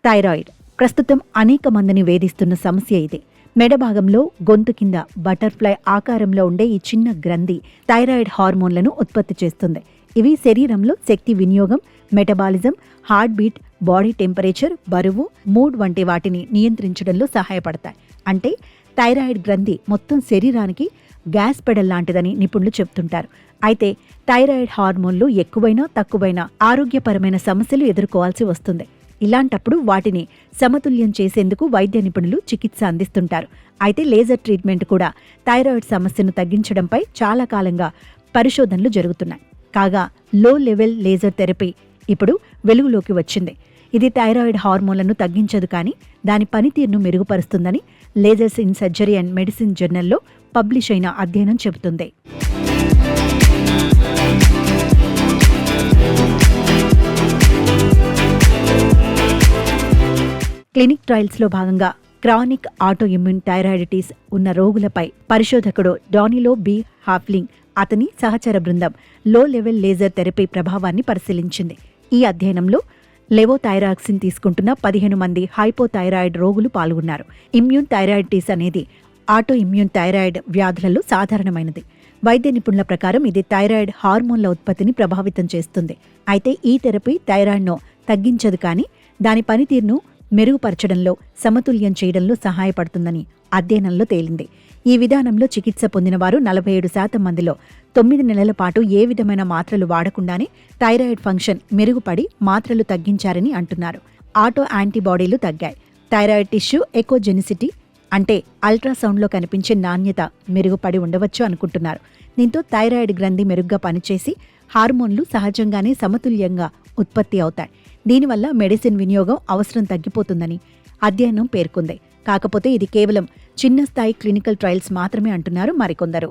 Thyroid ప్రస్తుతం అనేక మందిని వేధిస్తున్న సమస్య ఇది. మెడ భాగంలో గొంతు కింద బటర్ఫ్లై ఆకారంలో ఉండే ఈ చిన్న గ్రంథి థైరాయిడ్ హార్మోన్లను ఉత్పత్తి చేస్తుంది. ఇవి శరీరంలో శక్తి వినియోగం, metabolism, heart beat, body temperature, బరువు, మూడ్ వంటి వాటిని నియంత్రించడంలో సహాయపడతాయి. అంటే థైరాయిడ్ గ్రంథి మొత్తం శరీరానికి గ్యాస్ పెడల్ లాంటిదని నిపుణులు చెబుతుంటారు. అయితే థైరాయిడ్ హార్మోన్లు ఎక్కువైనా తక్కువైనా ఆరోగ్యపరమైన సమస్యలు ఎదుర్కోవాల్సి వస్తుంది. ఇలాంటప్పుడు వాటిని సమతుల్యం చేసేందుకు వైద్య నిపుణులు చికిత్స అందిస్తుంటారు. అయితే లేజర్ ట్రీట్మెంట్ కూడా థైరాయిడ్ సమస్యను తగ్గించడంపై చాలా కాలంగా పరిశోధనలు జరుగుతున్నాయి. కాగా లో లెవెల్ లేజర్ థెరపీ ఇప్పుడు వెలుగులోకి వచ్చింది. ఇది థైరాయిడ్ హార్మోన్లను తగ్గించదు, కానీ దాని పనితీరును మెరుగుపరుస్తుందని lasers in surgery and medicine జర్నల్లో పబ్లిష్ అయిన అధ్యయనం చెబుతుంది. క్లినిక్ ట్రయల్స్లో భాగంగా క్రానిక్ ఆటో ఇమ్యూన్ థైరాయిడిటీస్ ఉన్న రోగులపై పరిశోధకుడు డానిలో బి హాఫ్లింగ్, అతని సహచర బృందం లో లెవెల్ లేజర్ థెరపీ ప్రభావాన్ని పరిశీలించింది. ఈ అధ్యయనంలో లెవోథైరాక్సిన్ తీసుకుంటున్న 15 మంది హైపోథైరాయిడ్ రోగులు పాల్గొన్నారు. ఇమ్యూన్ థైరాయిడిటీస్ అనేది ఆటో ఇమ్యూన్ థైరాయిడ్ వ్యాధులలో సాధారణమైనది. వైద్య నిపుణుల ప్రకారం ఇది థైరాయిడ్ హార్మోన్ల ఉత్పత్తిని ప్రభావితం చేస్తుంది. అయితే ఈ థెరపీ థైరాయిడ్ను తగ్గించదు, కానీ దాని పనితీరును మెరుగుపరచడంలో, సమతుల్యం చేయడంలో సహాయపడుతుందని అధ్యయనంలో తేలింది. ఈ విధానంలో చికిత్స పొందిన వారు 47% మందిలో 9 నెలల పాటు ఏ విధమైన మాత్రలు వాడకుండానే థైరాయిడ్ ఫంక్షన్ మెరుగుపడి మాత్రలు తగ్గించారని అంటున్నారు. ఆటో యాంటీబాడీలు తగ్గాయి. థైరాయిడ్ టిష్యూ ఎకోజెనిసిటీ అంటే అల్ట్రాసౌండ్లో కనిపించే నాణ్యత మెరుగుపడి ఉండవచ్చు అనుకుంటున్నారు. దీంతో థైరాయిడ్ గ్రంథి మెరుగ్గా పనిచేసి హార్మోన్లు సహజంగానే సమతుల్యంగా ఉత్పత్తి అవుతాయి. దీనివల్ల మెడిసిన్ వినియోగం అవసరం తగ్గిపోతుందని అధ్యయనం పేర్కొంది. కాకపోతే ఇది కేవలం చిన్న స్థాయి క్లినికల్ ట్రయల్స్ మాత్రమే అంటున్నారు మరికొందరు.